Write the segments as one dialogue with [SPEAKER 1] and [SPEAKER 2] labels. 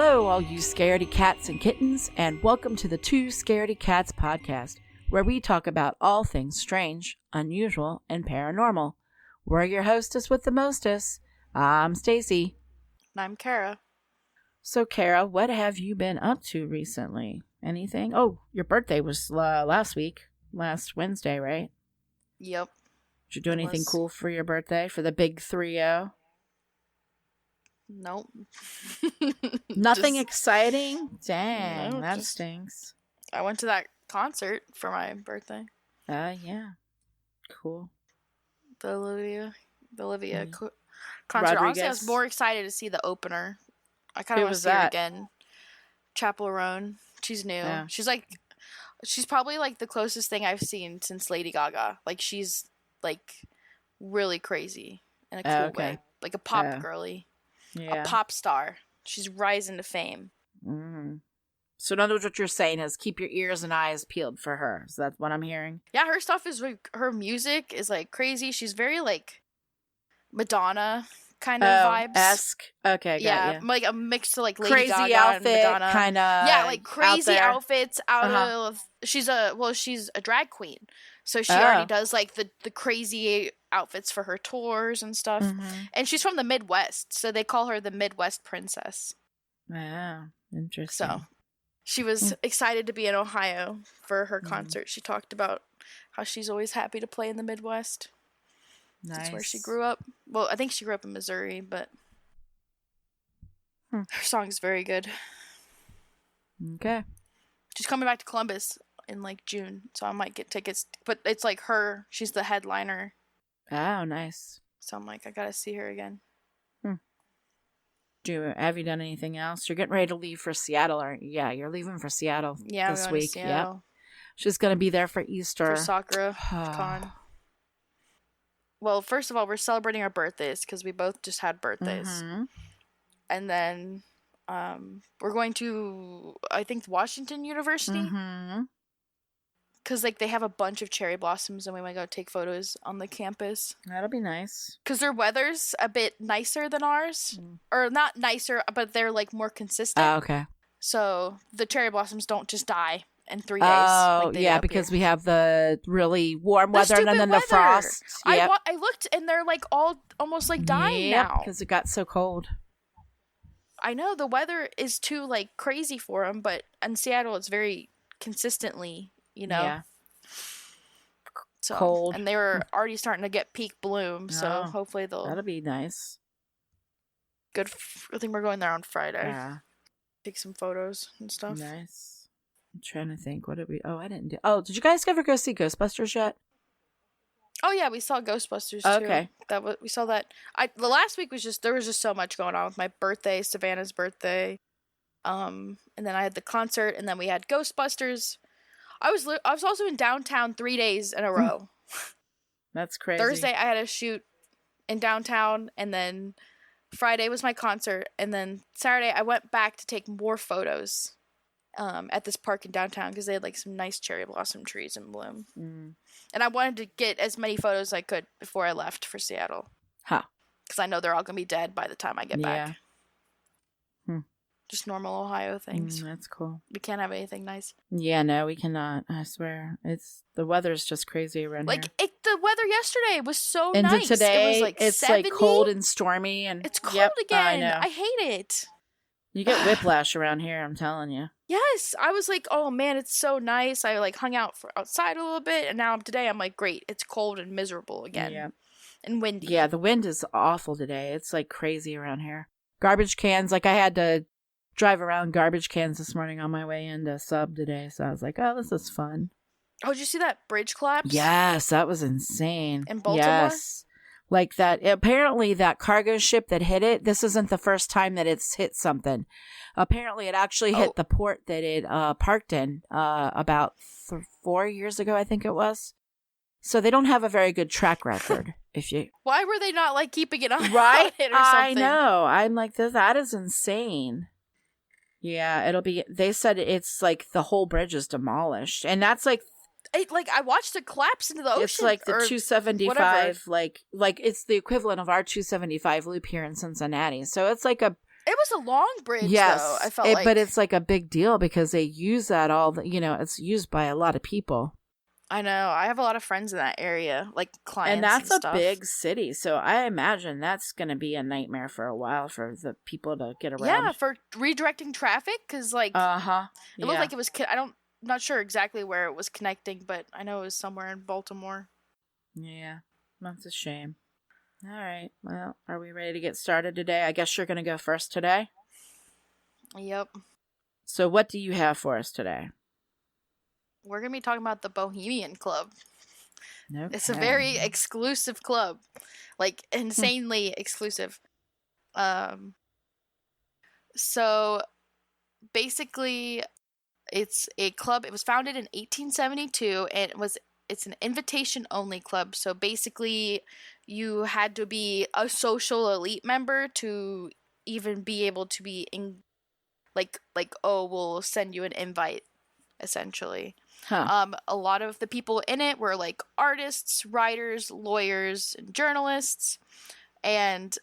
[SPEAKER 1] Hello, all you scaredy cats and kittens, and welcome to the Two Scaredy Cats podcast, where we talk about all things strange, unusual, and paranormal. We're your hostess with the mostest. I'm Stacy.
[SPEAKER 2] And I'm Kara.
[SPEAKER 1] So, Kara, what have you been up to recently? Anything? Oh, your birthday was last Wednesday, right?
[SPEAKER 2] Yep.
[SPEAKER 1] Did you do anything cool for your birthday, for the big 3-0?
[SPEAKER 2] Nope.
[SPEAKER 1] Nothing exciting? Dang, no, that stinks.
[SPEAKER 2] I went to that concert for my birthday.
[SPEAKER 1] Yeah. Cool.
[SPEAKER 2] The Olivia concert.
[SPEAKER 1] Rodriguez.
[SPEAKER 2] Honestly, I was more excited to see the opener. I kind of want to see her again. Chappell Roan. She's new. Yeah. She's probably like the closest thing I've seen since Lady Gaga. Like, she's like really crazy in a cool way. Like a pop girly. Yeah. A pop star. She's rising to fame.
[SPEAKER 1] Mm. So in other words, what you're saying is keep your ears and eyes peeled for her. So that's what I'm hearing.
[SPEAKER 2] Yeah, her stuff is like, her music is like crazy. She's very like Madonna kind of vibes.
[SPEAKER 1] Esque. Okay,
[SPEAKER 2] yeah, like a mix to like Lady
[SPEAKER 1] crazy
[SPEAKER 2] Gaga
[SPEAKER 1] outfit,
[SPEAKER 2] and Madonna.
[SPEAKER 1] Kind of.
[SPEAKER 2] Yeah, like crazy outfits out of. She's a drag queen, so she already does like the crazy outfits for her tours and stuff. Mm-hmm. And she's from the Midwest, so they call her the Midwest Princess.
[SPEAKER 1] Wow, interesting.
[SPEAKER 2] So she was excited to be in Ohio for her concert. She talked about how she's always happy to play in the Midwest. Nice. That's where she grew up. Well, I think she grew up in Missouri, but her song's very good.
[SPEAKER 1] Okay.
[SPEAKER 2] She's coming back to Columbus in like June, so I might get tickets. But it's like her. She's the headliner.
[SPEAKER 1] Oh, nice.
[SPEAKER 2] So I'm like, I gotta see her again.
[SPEAKER 1] Have you done anything else? You're getting ready to leave for Seattle, aren't you? Yeah, you're leaving for Seattle this week. Yeah. She's gonna be there for Easter.
[SPEAKER 2] For Sakura Con. Well, first of all, we're celebrating our birthdays because we both just had birthdays. Mm-hmm. And then we're going to, I think, Washington University. Because like they have a bunch of cherry blossoms and we might go take photos on the campus.
[SPEAKER 1] That'll be nice.
[SPEAKER 2] Because their weather's a bit nicer than ours. Or not nicer, but they're like more consistent.
[SPEAKER 1] Oh, okay. So
[SPEAKER 2] the cherry blossoms don't just die in 3 days.
[SPEAKER 1] Oh, yeah, because we have the really warm weather and then the frost.
[SPEAKER 2] Yep. I looked and they're like all almost like dying now.
[SPEAKER 1] Because it got so cold.
[SPEAKER 2] I know the weather is too like crazy for them, but in Seattle it's very consistently, so
[SPEAKER 1] cold.
[SPEAKER 2] And they were already starting to get peak bloom, so hopefully that'll be
[SPEAKER 1] nice.
[SPEAKER 2] Good. I think we're going there on Friday. Yeah. Take some photos and stuff.
[SPEAKER 1] Nice. I'm trying to think. What did we... Oh, I didn't do... Oh, did you guys ever go see Ghostbusters yet? Oh,
[SPEAKER 2] yeah, we saw Ghostbusters, too.
[SPEAKER 1] Okay.
[SPEAKER 2] We saw that. The last week was just... There was just so much going on with my birthday, Savannah's birthday. And then I had the concert, and then we had Ghostbusters. I was also in downtown 3 days in a row.
[SPEAKER 1] That's crazy.
[SPEAKER 2] Thursday, I had a shoot in downtown, and then Friday was my concert, and then Saturday, I went back to take more photos. At this park in downtown because they had like some nice cherry blossom trees in bloom. And I wanted to get as many photos as I could before I left for Seattle. Because I know they're all going to be dead by the time I get back. Just normal Ohio things.
[SPEAKER 1] That's cool.
[SPEAKER 2] We can't have anything nice.
[SPEAKER 1] Yeah, no, we cannot. I swear. The weather's just crazy around here.
[SPEAKER 2] The weather yesterday was so
[SPEAKER 1] nice.
[SPEAKER 2] And
[SPEAKER 1] today,
[SPEAKER 2] it was like
[SPEAKER 1] it's
[SPEAKER 2] 70.
[SPEAKER 1] Like cold and stormy. And
[SPEAKER 2] it's cold again. I hate it.
[SPEAKER 1] You get whiplash around here, I'm telling you.
[SPEAKER 2] Yes, I was like, oh man, it's so nice. I like hung out outside a little bit, and now today I'm like, great, it's cold and miserable again. Yeah. And windy.
[SPEAKER 1] Yeah, the wind is awful today. It's like crazy around here. Garbage cans, like I had to drive around garbage cans this morning on my way into Sub today, so I was like, oh, this is fun.
[SPEAKER 2] Oh, did you see that bridge collapse?
[SPEAKER 1] Yes, that was insane.
[SPEAKER 2] In Baltimore?
[SPEAKER 1] Yes. Like that, apparently that cargo ship that hit it, this isn't the first time that it's hit something. Apparently it actually hit the port that it parked in about 4 years ago, I think it was. So they don't have a very good track record.
[SPEAKER 2] Why were they not like keeping it on
[SPEAKER 1] right?
[SPEAKER 2] it or something?
[SPEAKER 1] I know. I'm like, that is insane. Yeah, they said it's like the whole bridge is demolished. And that's like
[SPEAKER 2] I watched it collapse into the ocean.
[SPEAKER 1] It's like the 275, like it's the equivalent of our 275 loop here in Cincinnati. So it's like a
[SPEAKER 2] It was a long bridge, though, I felt like.
[SPEAKER 1] But it's like a big deal because they use that it's used by a lot of people.
[SPEAKER 2] I know. I have a lot of friends in that area, like clients
[SPEAKER 1] and that's
[SPEAKER 2] stuff.
[SPEAKER 1] a big city, so I imagine that's going to be a nightmare for a while for the people to get around.
[SPEAKER 2] Yeah, for redirecting traffic, because like
[SPEAKER 1] it
[SPEAKER 2] looked like it was. Not sure exactly where it was connecting, but I know it was somewhere in Baltimore.
[SPEAKER 1] Yeah, that's a shame. All right. Well, are we ready to get started today? I guess you're going to go first today.
[SPEAKER 2] Yep.
[SPEAKER 1] So what do you have for us today?
[SPEAKER 2] We're going to be talking about the Bohemian Club.
[SPEAKER 1] Okay.
[SPEAKER 2] It's a very exclusive club. Like, insanely exclusive. So, basically, it's a club. It was founded in 1872, and it's an invitation-only club. So, basically, you had to be a social elite member to even be able to be in, we'll send you an invite, essentially.
[SPEAKER 1] Huh.
[SPEAKER 2] A lot of the people in it were like artists, writers, lawyers, and journalists, and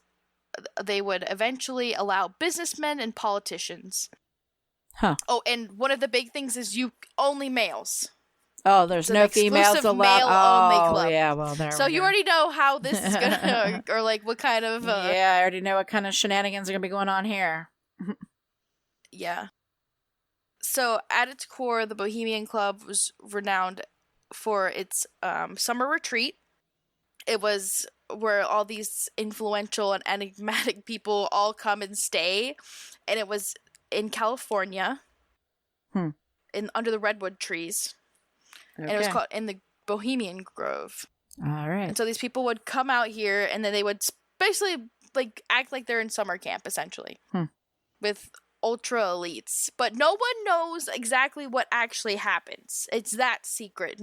[SPEAKER 2] they would eventually allow businessmen and politicians.
[SPEAKER 1] Huh.
[SPEAKER 2] Oh, and one of the big things is only males.
[SPEAKER 1] Oh, there's no females allowed.
[SPEAKER 2] Male-only club.
[SPEAKER 1] Yeah, well, there.
[SPEAKER 2] So you already know how this is gonna, or like what kind of.
[SPEAKER 1] Yeah, I already know what kind of shenanigans are gonna be going on here.
[SPEAKER 2] Yeah. So at its core, the Bohemian Club was renowned for its summer retreat. It was where all these influential and enigmatic people all come and stay, and it was in California, under the redwood trees. Okay. And it was called in the Bohemian Grove.
[SPEAKER 1] All right.
[SPEAKER 2] And so these people would come out here, and then they would basically like act like they're in summer camp, essentially, with ultra elites. But no one knows exactly what actually happens. It's that secret.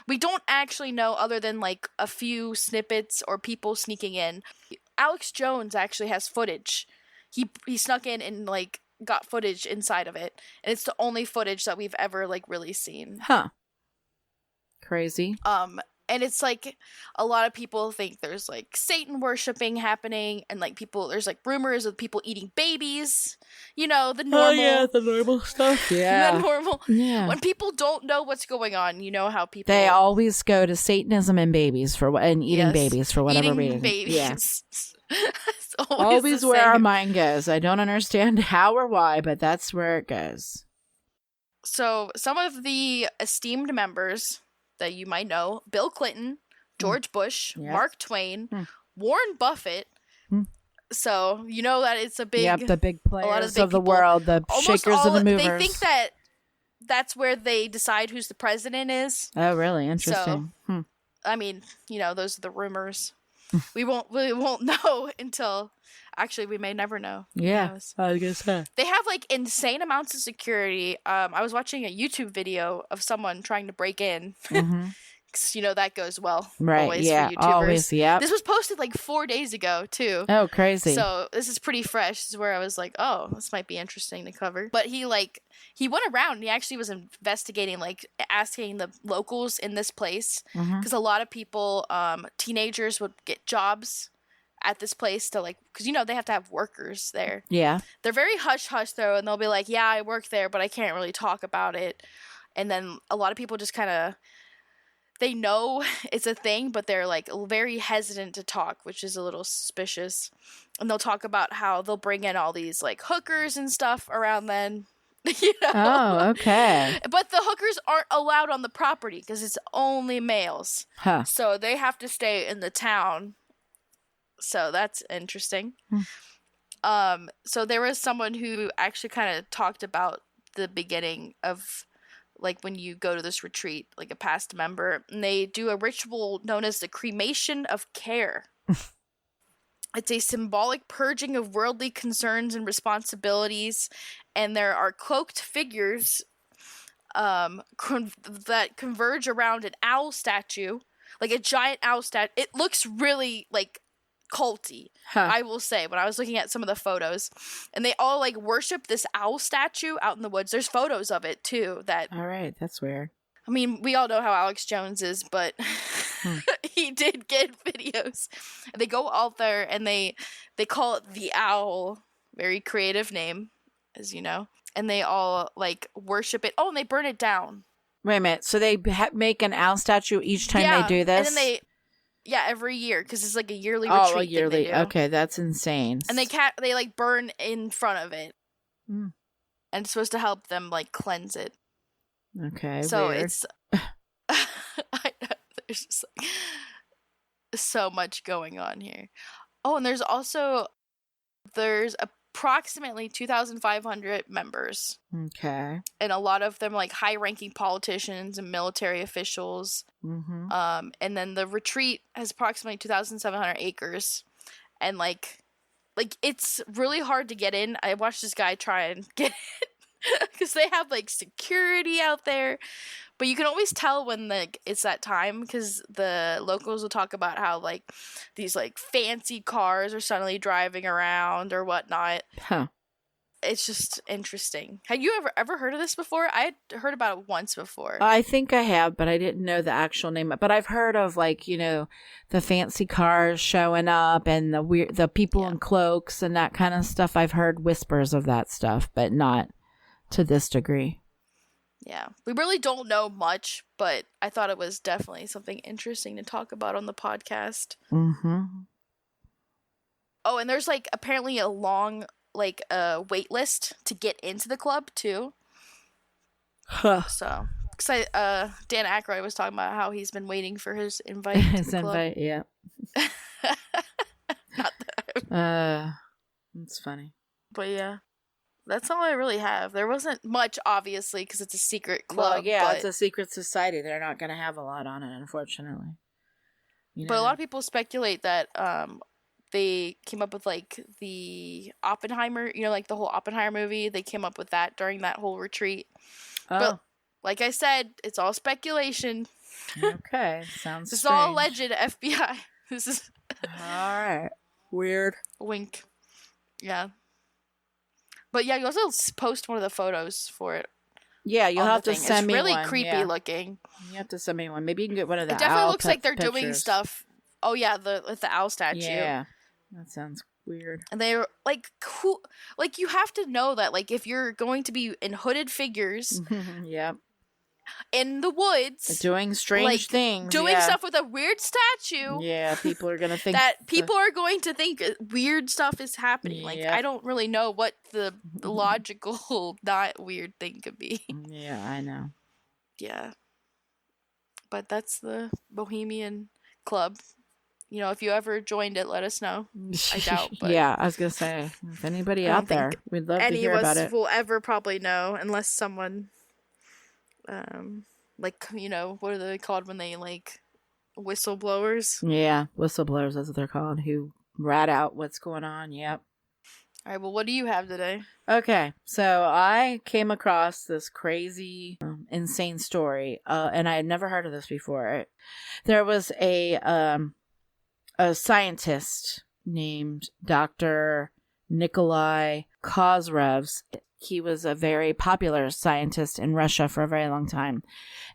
[SPEAKER 2] We don't actually know, other than like a few snippets or people sneaking in. Alex Jones actually has footage. He snuck in and like got footage inside of it, and it's the only footage that we've ever like really seen.
[SPEAKER 1] Huh. Crazy.
[SPEAKER 2] And it's like a lot of people think there's like Satan worshiping happening, and like there's like rumors of people eating babies. The normal.
[SPEAKER 1] Oh yeah, the normal stuff. Yeah,
[SPEAKER 2] the normal.
[SPEAKER 1] Yeah.
[SPEAKER 2] When people don't know what's going on, how people.
[SPEAKER 1] They always go to Satanism and babies and eating babies for whatever reason.
[SPEAKER 2] Babies.
[SPEAKER 1] Yeah.
[SPEAKER 2] It's
[SPEAKER 1] always where our mind goes. I don't understand how or why, but that's where it goes.
[SPEAKER 2] So some of the esteemed members that you might know: Bill Clinton, George Bush, Mark Twain, Warren Buffett. So that it's a big,
[SPEAKER 1] the big players of the
[SPEAKER 2] people,
[SPEAKER 1] world, the shakers and the movers.
[SPEAKER 2] They think that's where they decide who's the president is.
[SPEAKER 1] Oh, really? Interesting.
[SPEAKER 2] So, I mean, those are the rumors. We won't know until. Actually, we may never know.
[SPEAKER 1] Yeah, I guess so.
[SPEAKER 2] They have like insane amounts of security. I was watching a YouTube video of someone trying to break in. Because that goes well.
[SPEAKER 1] Right,
[SPEAKER 2] always
[SPEAKER 1] yeah,
[SPEAKER 2] for YouTubers. Always,
[SPEAKER 1] yeah.
[SPEAKER 2] This was posted like 4 days ago, too.
[SPEAKER 1] Oh, crazy.
[SPEAKER 2] So this is pretty fresh. This is where I was like, oh, this might be interesting to cover. But he went around and he actually was investigating, like asking the locals in this place. Because a lot of people, teenagers would get jobs at this place to because they have to have workers there. Yeah. They're very hush-hush though, and they'll be like, yeah, I work there, but I can't really talk about it. And then a lot of people just kind of, they know it's a thing, but they're like very hesitant to talk, which is a little suspicious. And they'll talk about how they'll bring in all these like hookers and stuff around then.
[SPEAKER 1] Oh, okay.
[SPEAKER 2] But the hookers aren't allowed on the property because it's only males. Huh. So they have to stay in the town. So that's interesting. So there was someone who actually kind of talked about the beginning of like when you go to this retreat, like a past member, and they do a ritual known as the cremation of care. It's a symbolic purging of worldly concerns and responsibilities, and there are cloaked figures that converge around an owl statue, like a giant owl statue. It looks really like culty, I will say, when I was looking at some of the photos, and they all like worship this owl statue out in the woods. There's photos of it too. All
[SPEAKER 1] right, that's weird.
[SPEAKER 2] I mean, we all know how Alex Jones is, but He did get videos. They go out there and they call it the Owl. Very creative name, as you know. And they all like worship it. Oh, and they burn it down.
[SPEAKER 1] Wait a minute. So they make an owl statue each time they do this?
[SPEAKER 2] And then every year, because it's like a yearly retreat. Oh, a yearly. Thing they do.
[SPEAKER 1] Okay, that's insane.
[SPEAKER 2] And they like burn in front of it. And it's supposed to help them like cleanse it.
[SPEAKER 1] Okay.
[SPEAKER 2] So
[SPEAKER 1] weird.
[SPEAKER 2] It's there's just like so much going on here. Oh, and there's approximately 2,500 members.
[SPEAKER 1] Okay.
[SPEAKER 2] And a lot of them like high-ranking politicians and military officials.
[SPEAKER 1] Mm-hmm.
[SPEAKER 2] And then the retreat has approximately 2,700 acres. And like it's really hard to get in. I watched this guy try and get in because they have like security out there. But you can always tell when like it's that time because the locals will talk about how like these like fancy cars are suddenly driving around or whatnot.
[SPEAKER 1] Huh.
[SPEAKER 2] It's just interesting. Had you ever heard of this before? I had heard about it once before.
[SPEAKER 1] I think I have, but I didn't know the actual name. But I've heard of like, you know, the fancy cars showing up and the people in cloaks and that kind of stuff. I've heard whispers of that stuff, but not to this degree.
[SPEAKER 2] Yeah, we really don't know much, but I thought it was definitely something interesting to talk about on the podcast.
[SPEAKER 1] Mm-hmm.
[SPEAKER 2] Oh, and there's like apparently a long like wait list to get into the club too.
[SPEAKER 1] Huh.
[SPEAKER 2] So, because Dan Aykroyd was talking about how he's been waiting for his invite. To the club.
[SPEAKER 1] Yeah.
[SPEAKER 2] Not that.
[SPEAKER 1] It's funny.
[SPEAKER 2] But yeah. That's all I really have. There wasn't much, obviously, because it's a secret club.
[SPEAKER 1] Well, yeah, it's a secret society. They're not going to have a lot on it, unfortunately.
[SPEAKER 2] But a lot of people speculate that they came up with, like, the Oppenheimer, you know, like the whole Oppenheimer movie. They came up with that during that whole retreat.
[SPEAKER 1] Oh.
[SPEAKER 2] But, like I said, it's all speculation.
[SPEAKER 1] Okay, sounds
[SPEAKER 2] This
[SPEAKER 1] strange.
[SPEAKER 2] is all alleged, FBI. This is...
[SPEAKER 1] all right. Weird.
[SPEAKER 2] Wink. Yeah. But yeah, you also post one of the photos for it.
[SPEAKER 1] Yeah, you'll have to send me one.
[SPEAKER 2] It's really creepy looking.
[SPEAKER 1] You have to send me one. Maybe you can get one of the owl.
[SPEAKER 2] It definitely looks like they're
[SPEAKER 1] pictures.
[SPEAKER 2] Doing stuff. Oh yeah, with the owl statue.
[SPEAKER 1] Yeah, that sounds weird.
[SPEAKER 2] And they're like cool. Like you have to know that like if you're going to be in hooded figures.
[SPEAKER 1] Yep.
[SPEAKER 2] In the woods,
[SPEAKER 1] doing strange things,
[SPEAKER 2] doing stuff with a weird statue.
[SPEAKER 1] Yeah, people are gonna think
[SPEAKER 2] that people are going to think weird stuff is happening. Like I don't really know what the logical, not weird thing could be.
[SPEAKER 1] Yeah, I know.
[SPEAKER 2] Yeah, but that's the Bohemian Club. You know, if you ever joined it, let us know. I doubt. But
[SPEAKER 1] yeah, I was gonna say, if anybody out there, we'd love to hear about it.
[SPEAKER 2] Any of us will ever probably know, unless someone. Like, you know, what are they called when they, like, whistleblowers?
[SPEAKER 1] Yeah, whistleblowers, that's what they're called, who rat out what's going on, yep.
[SPEAKER 2] All right, well, what do you have today?
[SPEAKER 1] Okay, so I came across this crazy, insane story, and I had never heard of this before. There was a scientist named Dr. Nikolai Kozyrev. He was a very popular scientist in Russia for a very long time.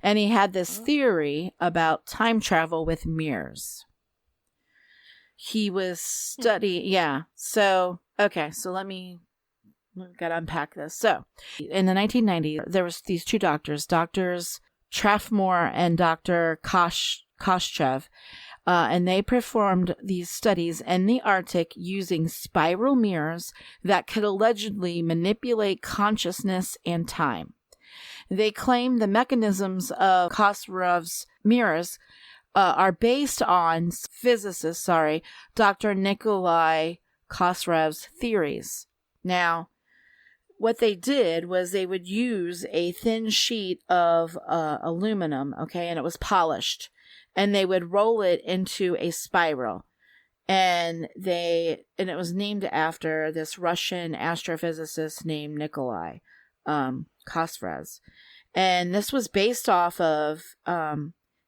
[SPEAKER 1] And he had this theory about time travel with mirrors. He was So, okay, so let me gotta unpack this. So, in the 1990s, there was these two doctors, Doctors Trafmore and Dr. Kozyrev. And they performed these studies in the Arctic using spiral mirrors that could allegedly manipulate consciousness and time. They claim the mechanisms of Kozyrev's mirrors are based on physicist, Dr. Nikolai Kozyrev's theories. Now, what they did was they would use a thin sheet of aluminum, okay, and it was polished. And they would roll it into a spiral. And it was named after this Russian astrophysicist named Nikolai Kozyrev. And this was based off of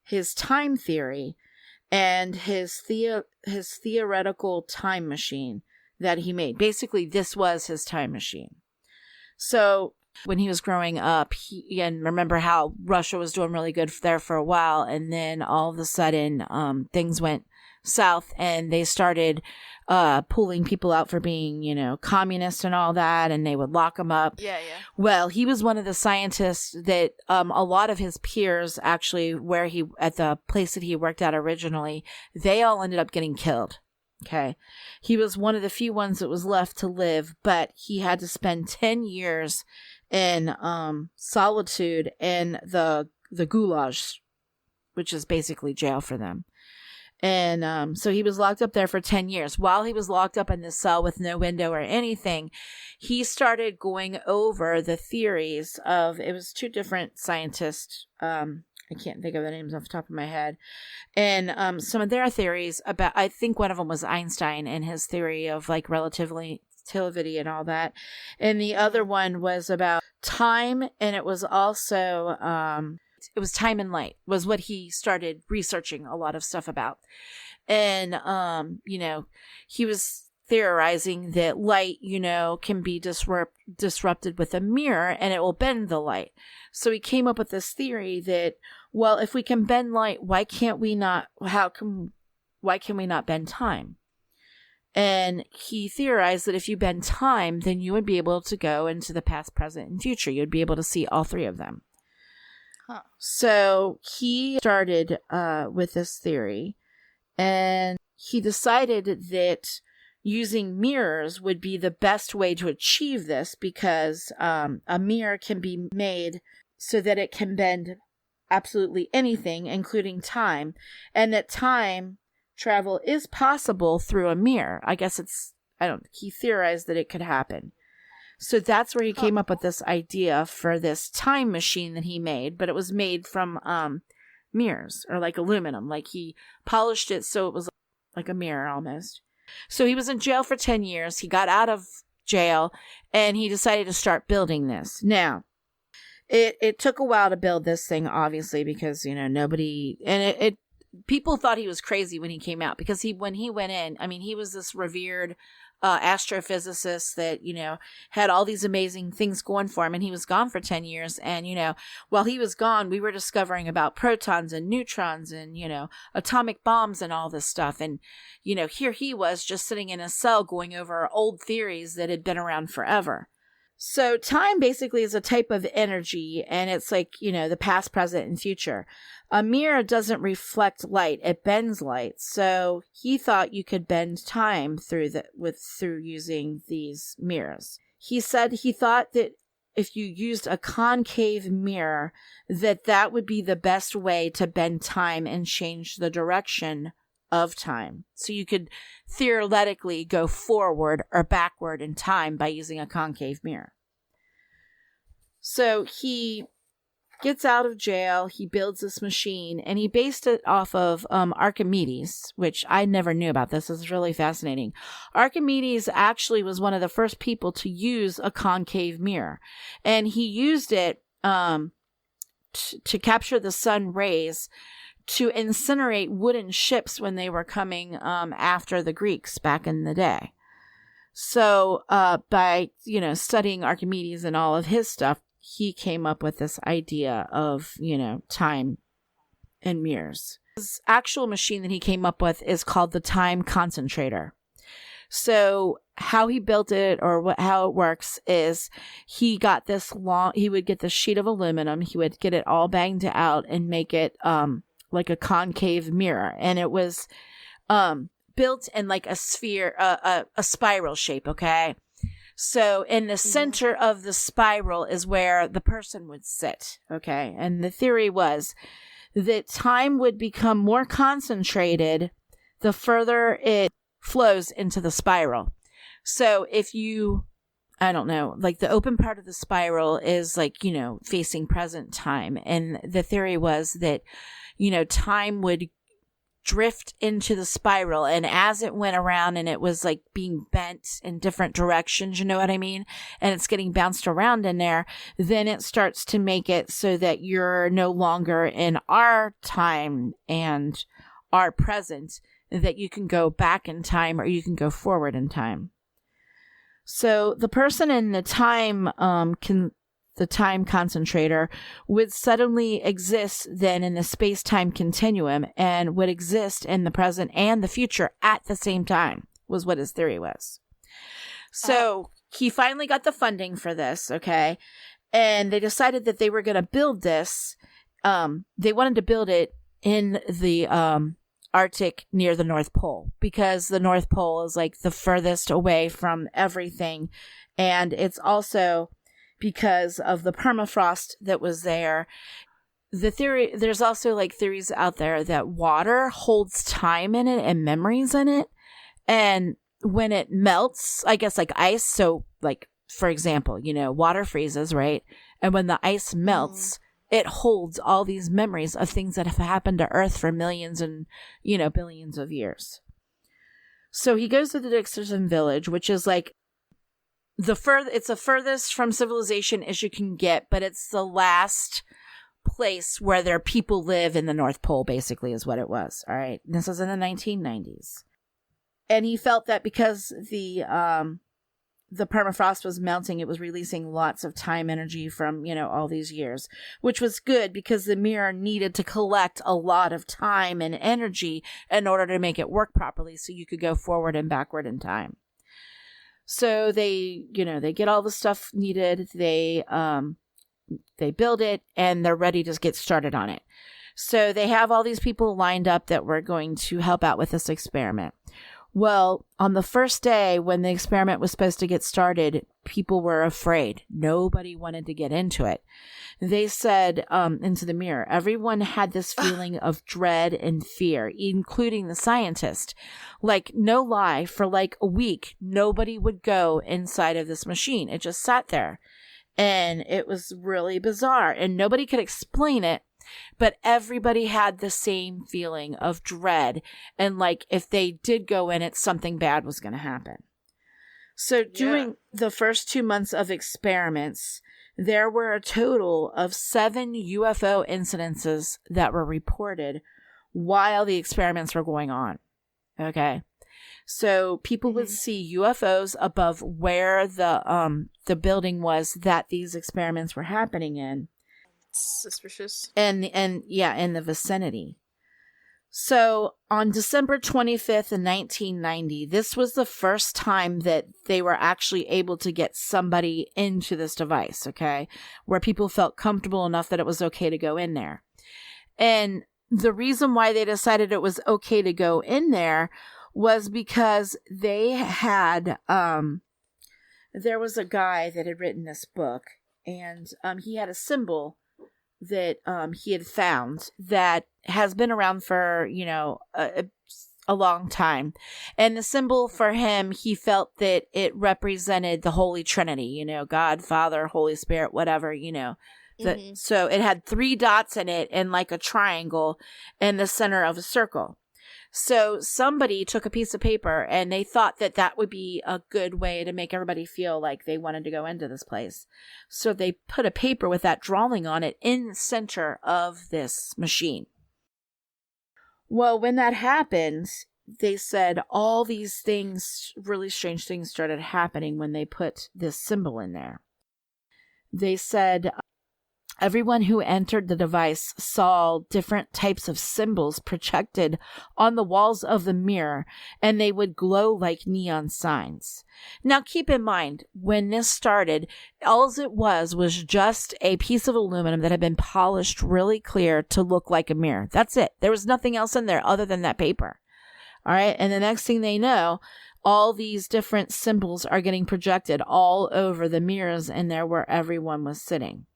[SPEAKER 1] his time theory and his theoretical time machine that he made. Basically, this was his time machine. So when he was growing up, and remember how Russia was doing really good there for a while, and then all of a sudden things went south and they started pulling people out for being, communist and all that, and they would lock them up.
[SPEAKER 2] Yeah.
[SPEAKER 1] Well, he was one of the scientists that a lot of his peers, actually, at the place that he worked at originally, they all ended up getting killed. Okay. He was one of the few ones that was left to live, but he had to spend 10 years in solitude in the gulags, which is basically jail for them. And so he was locked up there for 10 years. While he was locked up in this cell with no window or anything, he started going over the theories of, it was two different scientists, I can't think of the names off the top of my head. And some of their theories about, I think one of them was Einstein and his theory of like relativity and all that. And the other one was about time. And it was also, it was time and light was what he started researching a lot of stuff about. And, he was theorizing that light, can be disrupted with a mirror and it will bend the light. So he came up with this theory that, well, if we can bend light, why can we not bend time? And he theorized that if you bend time, then you would be able to go into the past, present, and future. You'd be able to see all three of them.
[SPEAKER 2] Huh.
[SPEAKER 1] So he started with this theory, and he decided that using mirrors would be the best way to achieve this, because a mirror can be made so that it can bend absolutely anything, including time, and that time travel is possible through a mirror. I guess he theorized that it could happen. So that's where he came up with this idea for this time machine that he made, but it was made from mirrors, or like aluminum. Like he polished it so it was like a mirror almost. So he was in jail for 10 years. He got out of jail and he decided to start building this. Now, it took a while to build this thing, obviously, because, nobody, and people thought he was crazy when he came out, because when he went in, I mean, he was this revered astrophysicist that, had all these amazing things going for him, and he was gone for 10 years. And, while he was gone, we were discovering about protons and neutrons and, atomic bombs and all this stuff. And, here he was just sitting in a cell going over old theories that had been around forever. So time basically is a type of energy, and it's like, the past, present, and future. A mirror doesn't reflect light, it bends light. So he thought you could bend time through using these mirrors. He said he thought that if you used a concave mirror, that would be the best way to bend time and change the direction of time. So you could theoretically go forward or backward in time by using a concave mirror. So he gets out of jail, he builds this machine, and he based it off of Archimedes, which I never knew about. This is really fascinating. Archimedes actually was one of the first people to use a concave mirror, and he used it to capture the sun rays to incinerate wooden ships when they were coming after the Greeks back in the day. So by studying Archimedes and all of his stuff, he came up with this idea of time and mirrors. His actual machine that he came up with is called the time concentrator. So how he built it, or how it works, is he would get this sheet of aluminum, he would get it all banged out and make it like a concave mirror, and it was built in like a sphere, a spiral shape. Okay, so in the center of the spiral is where the person would sit. Okay, and the theory was that time would become more concentrated the further it flows into the spiral. So if you, I don't know, like the open part of the spiral is like, facing present time. And the theory was that, time would drift into the spiral. And as it went around and it was like being bent in different directions, you know what I mean? And it's getting bounced around in there, then it starts to make it so that you're no longer in our time and our present, that you can go back in time or you can go forward in time. So the person in the time the time concentrator, would suddenly exist then in the space-time continuum and would exist in the present and the future at the same time, was what his theory was. So he finally got the funding for this, okay? And they decided that they were going to build this. They wanted to build it in the Arctic near the North Pole, because the North Pole is like the furthest away from everything. And it's also because of the permafrost that was there. The theory, there's also like theories out there that water holds time in it and memories in it. And when it melts, I guess like ice. So like, for example, you know, water freezes, right? And when the ice melts, it holds all these memories of things that have happened to Earth for millions and, you know, billions of years. So he goes to the Dixon Village, which is like it's the furthest from civilization as you can get, but it's the last place where their people live in the North Pole, basically, is what it was. All right. This was in the 1990s. And he felt that because the permafrost was melting, it was releasing lots of time energy from, you know, all these years, which was good because the mirror needed to collect a lot of time and energy in order to make it work properly so you could go forward and backward in time. So they get all the stuff needed. They build it and they're ready to get started on it. So they have all these people lined up that were going to help out with this experiment. Well, on the first day when the experiment was supposed to get started, people were afraid. Nobody wanted to get into it. They said, into the mirror, everyone had this feeling of dread and fear, including the scientist. Like, no lie, for like a week, nobody would go inside of this machine. It just sat there. And it was really bizarre. And nobody could explain it. But everybody had the same feeling of dread. And like, if they did go in it, something bad was going to happen. So during the first 2 months of experiments, there were a total of 7 UFO incidences that were reported while the experiments were going on. Okay. So people would see UFOs above where the building was that these experiments were happening in.
[SPEAKER 2] Suspicious.
[SPEAKER 1] And in the vicinity. So on December 25th in 1990, this was the first time that they were actually able to get somebody into this device, okay, where people felt comfortable enough that it was okay to go in there. And the reason why they decided it was okay to go in there was because they had, there was a guy that had written this book, and he had a symbol that he had found that has been around for, you know, a long time. And the symbol for him, he felt that it represented the Holy Trinity, you know, God, Father, Holy Spirit, whatever, you know. So it had 3 dots in it and like a triangle in the center of a circle. So somebody took a piece of paper and they thought that that would be a good way to make everybody feel like they wanted to go into this place. So they put a paper with that drawing on it in the center of this machine. Well, when that happened, they said all these things, really strange things started happening when they put this symbol in there. They said everyone who entered the device saw different types of symbols projected on the walls of the mirror, and they would glow like neon signs. Now, keep in mind, when this started, all it was just a piece of aluminum that had been polished really clear to look like a mirror. That's it. There was nothing else in there other than that paper. All right. And the next thing they know, all these different symbols are getting projected all over the mirrors in there where everyone was sitting.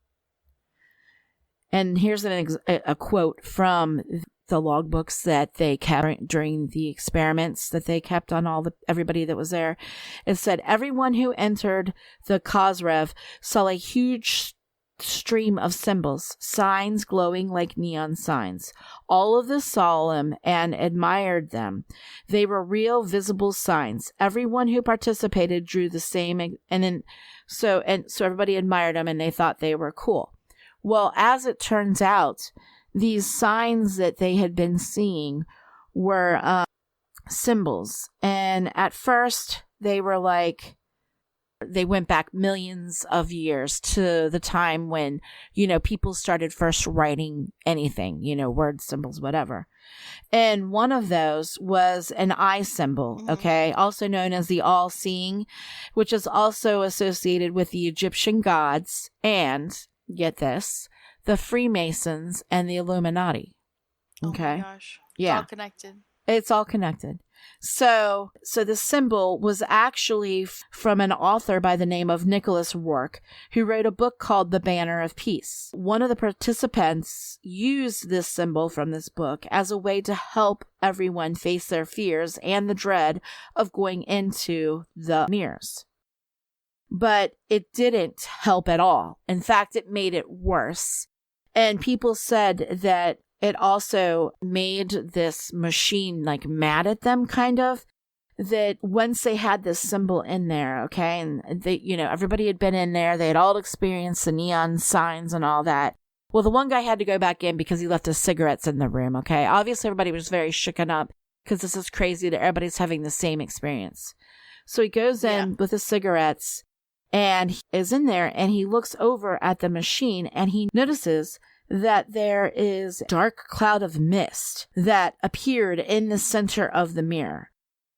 [SPEAKER 1] And here's a quote from the logbooks that they kept during the experiments that they kept on everybody that was there. It said, everyone who entered the Kozyrev saw a huge stream of symbols, signs glowing like neon signs. All of this saw them and admired them. They were real visible signs. Everyone who participated drew the same, so everybody admired them and they thought they were cool. Well, as it turns out, these signs that they had been seeing were symbols. And at first, they were like They went back millions of years to the time when, people started first writing anything, words, symbols, whatever. And one of those was an eye symbol, okay, also known as the all-seeing, which is also associated with the Egyptian gods and, get this, the Freemasons and the Illuminati. Okay.
[SPEAKER 2] Oh my gosh.
[SPEAKER 1] Yeah.
[SPEAKER 2] It's all connected.
[SPEAKER 1] It's all connected. So the symbol was actually from an author by the name of Nicholas Rourke, who wrote a book called The Banner of Peace. One of the participants used this symbol from this book as a way to help everyone face their fears and the dread of going into the mirrors. But it didn't help at all. In fact, it made it worse. And people said that it also made this machine mad at them, kind of, that once they had this symbol in there, okay, and they, everybody had been in there, they had all experienced the neon signs and all that. Well, the one guy had to go back in because he left his cigarettes in the room, okay? Obviously, everybody was very shooken up because this is crazy that everybody's having the same experience. So he goes in with his cigarettes and he is in there and he looks over at the machine and he notices that there is a dark cloud of mist that appeared in the center of the mirror.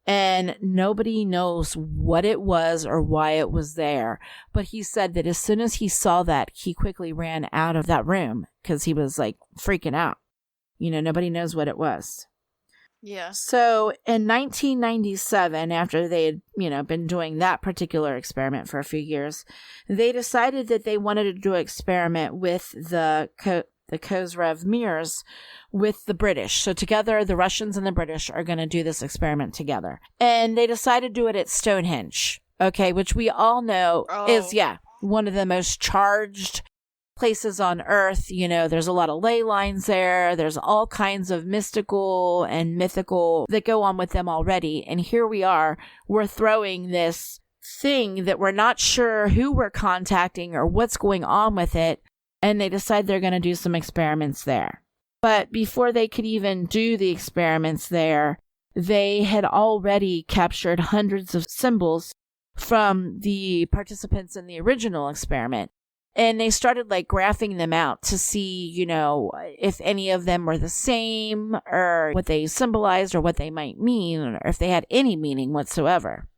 [SPEAKER 1] And nobody knows what it was or why it was there. But he said that as soon as he saw that, he quickly ran out of that room because he was freaking out. Nobody knows what it was.
[SPEAKER 2] Yeah.
[SPEAKER 1] So in 1997, after they had, been doing that particular experiment for a few years, they decided that they wanted to do an experiment with the Kozyrev mirrors with the British. So together, the Russians and the British are going to do this experiment together. And they decided to do it at Stonehenge, okay, which we all know is, one of the most charged places on Earth. There's a lot of ley lines there. There's all kinds of mystical and mythical that go on with them already. And here we are, we're throwing this thing that we're not sure who we're contacting or what's going on with it. And they decide they're going to do some experiments there. But before they could even do the experiments there, they had already captured hundreds of symbols from the participants in the original experiment. And they started graphing them out to see, if any of them were the same or what they symbolized or what they might mean or if they had any meaning whatsoever.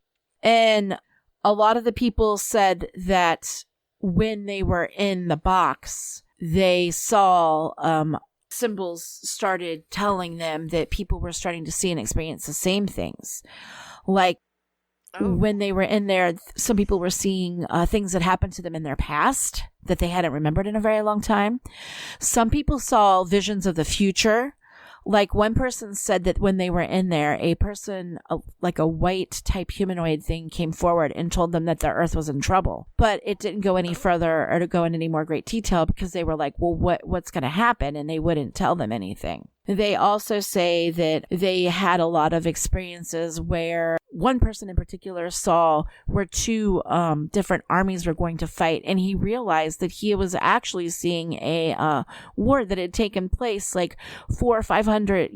[SPEAKER 1] And a lot of the people said that when they were in the box, they saw symbols started telling them that people were starting to see and experience the same things. When they were in there, some people were seeing things that happened to them in their past that they hadn't remembered in a very long time. Some people saw visions of the future. One person said that when they were in there, a person, a white type humanoid thing came forward and told them that the Earth was in trouble. But it didn't go any further or to go into any more great detail because they were well, what's going to happen? And they wouldn't tell them anything. They also say that they had a lot of experiences where one person in particular saw where two different armies were going to fight, and he realized that he was actually seeing a war that had taken place 400 or 500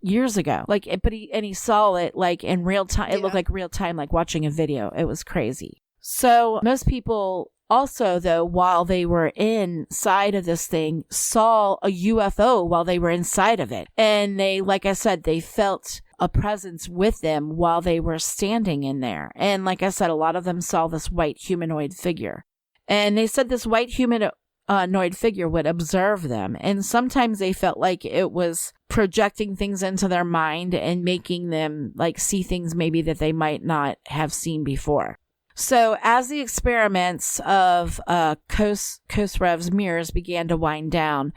[SPEAKER 1] years ago. But he saw it in real time. It looked like real time, like watching a video. It was crazy. So most people also, though, while they were inside of this thing, saw a UFO while they were inside of it. And they, like I said, they felt a presence with them while they were standing in there. And like I said, a lot of them saw this white humanoid figure. And they said this white humanoid figure would observe them. And sometimes they felt like it was projecting things into their mind and making them see things maybe that they might not have seen before. So as the experiments of Kozyrev's mirrors began to wind down,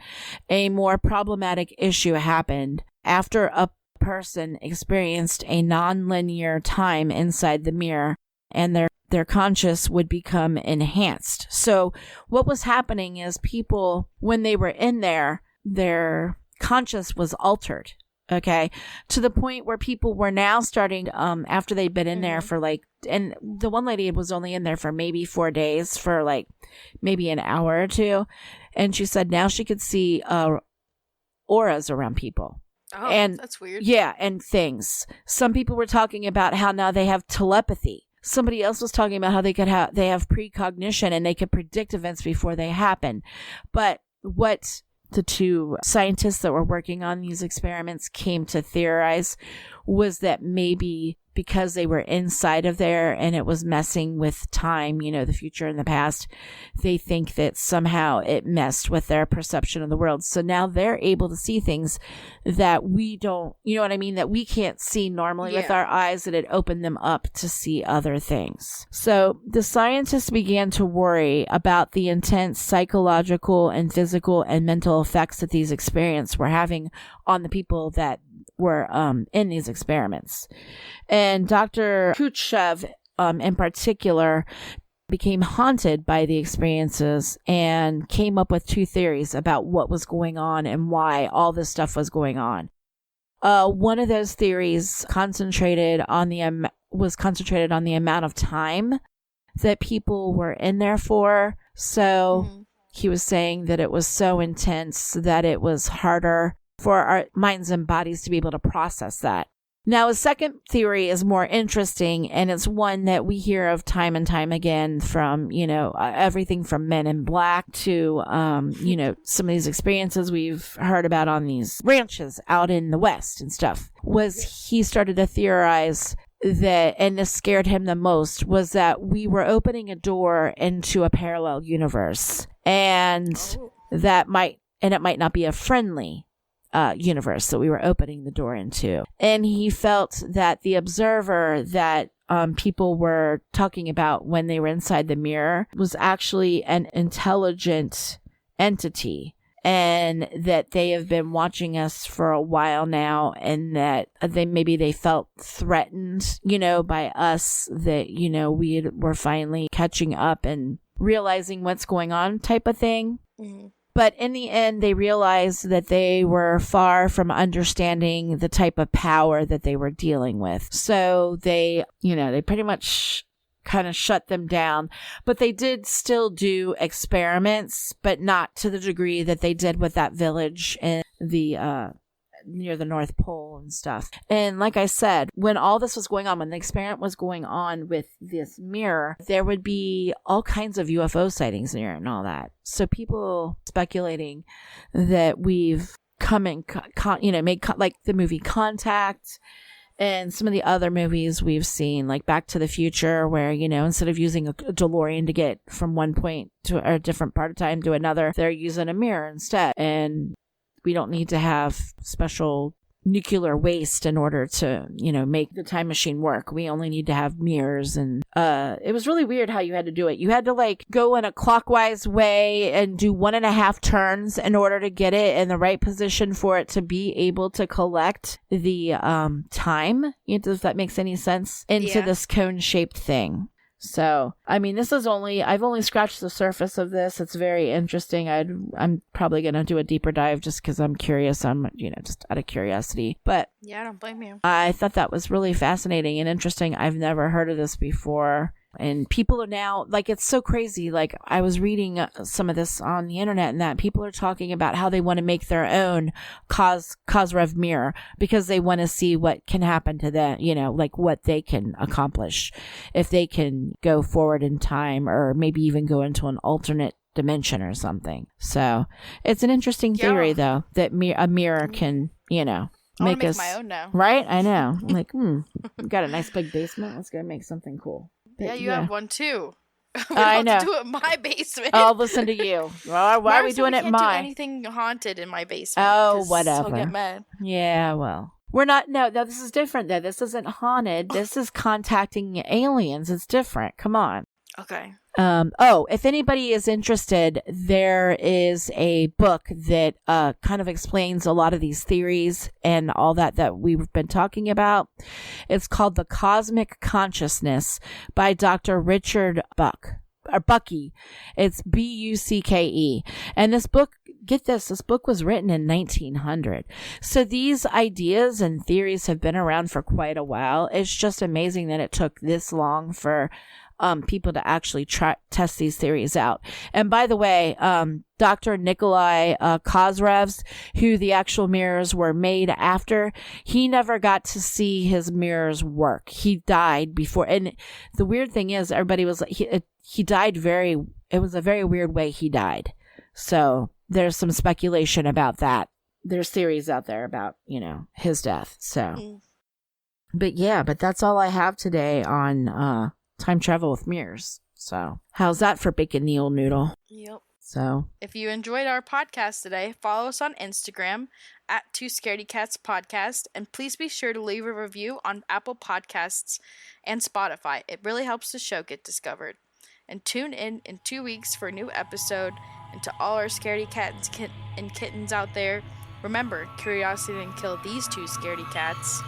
[SPEAKER 1] a more problematic issue happened after a person experienced a non-linear time inside the mirror and their conscious would become enhanced. So what was happening is people, when they were in there, their conscious was altered. Okay, to the point where people were now starting, after they'd been in there for and the one lady was only in there for maybe 4 days for maybe an hour or two. And she said now she could see auras around people.
[SPEAKER 2] Oh,
[SPEAKER 1] and
[SPEAKER 2] that's weird.
[SPEAKER 1] Yeah, and things. Some people were talking about how now they have telepathy. somebody else was talking about how they have precognition and they could predict events before they happen. But what the two scientists that were working on these experiments came to theorize was that maybe because they were inside of there and it was messing with time, the future and the past, they think that somehow it messed with their perception of the world. So now they're able to see things that we don't, that we can't see normally with our eyes, that it opened them up to see other things. So the scientists began to worry about the intense psychological and physical and mental effects that these experiences were having on the people that were in these experiments. And Dr. Kozyrev in particular became haunted by the experiences and came up with two theories about what was going on and why all this stuff was going on. One of those theories concentrated on the amount of time that people were in there for. So he was saying that it was so intense that it was harder for our minds and bodies to be able to process that. Now, a second theory is more interesting, and it's one that we hear of time and time again from, everything from Men in Black to, some of these experiences we've heard about on these ranches out in the West and stuff, was he started to theorize that, and this scared him the most, was that we were opening a door into a parallel universe, and it might not be a friendly universe that we were opening the door into. And he felt that the observer that people were talking about when they were inside the mirror was actually an intelligent entity, and that they have been watching us for a while now, and that they felt threatened, by us, that, we were finally catching up and realizing what's going on type of thing. Mm-hmm. But in the end, they realized that they were far from understanding the type of power that they were dealing with. So they pretty much kind of shut them down. But they did still do experiments, but not to the degree that they did with that village in the near the North Pole and stuff. And like I said, when all this was going on, when the experiment was going on with this mirror, there would be all kinds of UFO sightings near it and all that. So people speculating that we've come in, like the movie Contact and some of the other movies we've seen, like Back to the Future, where, instead of using a DeLorean to get from one point to a different part of time to another, they're using a mirror instead. And we don't need to have special nuclear waste in order to, make the time machine work. We only need to have mirrors. And it was really weird how you had to do it. You had to go in a clockwise way and do 1.5 turns in order to get it in the right position for it to be able to collect the time. If that makes any sense, into this cone-shaped thing. So, I've only scratched the surface of this. It's very interesting. I'm probably going to do a deeper dive just because I'm curious. I'm, just out of curiosity. But
[SPEAKER 2] yeah, I don't blame you.
[SPEAKER 1] I thought that was really fascinating and interesting. I've never heard of this before. And people are now, it's so crazy. I was reading some of this on the internet, and that people are talking about how they want to make their own Kozyrev mirror because they want to see what can happen to them, what they can accomplish if they can go forward in time, or maybe even go into an alternate dimension or something. So it's an interesting theory, though, that a mirror can,
[SPEAKER 2] make us my own now.
[SPEAKER 1] Right? I know. I'm got a nice big basement. Let's go make something cool.
[SPEAKER 2] But you have one too. I know. To do it in my basement.
[SPEAKER 1] I'll listen to you. Why are we doing it in mine?
[SPEAKER 2] Can't do anything haunted in my basement.
[SPEAKER 1] Oh, whatever.
[SPEAKER 2] I'll get mad.
[SPEAKER 1] Yeah, well, we're not. No, this is different. Though this isn't haunted. This is contacting aliens. It's different. Come on.
[SPEAKER 2] Okay.
[SPEAKER 1] If anybody is interested, there is a book that kind of explains a lot of these theories and all that we've been talking about. It's called The Cosmic Consciousness by Dr. Richard Buckey. It's Bucke. And this book, get this book was written in 1900. So these ideas and theories have been around for quite a while. It's just amazing that it took this long for people to actually test these theories out. And by the way, Dr. Nikolai Kozyrev, who the actual mirrors were made after, he never got to see his mirrors work. He died before. And the weird thing is, everybody was like, he died it was a very weird way he died. So there's some speculation about that. There's theories out there about, his death. So, but that's all I have today on time travel with mirrors. So how's that for bacon Neil noodle?
[SPEAKER 2] Yep.
[SPEAKER 1] So
[SPEAKER 2] if you enjoyed our podcast today, follow us on Instagram at Two Scaredy Cats Podcast, and please be sure to leave a review on Apple Podcasts and Spotify. It really helps the show get discovered. And tune in 2 weeks for a new episode. And to all our scaredy cats and kittens out there, remember, curiosity didn't kill these two scaredy cats.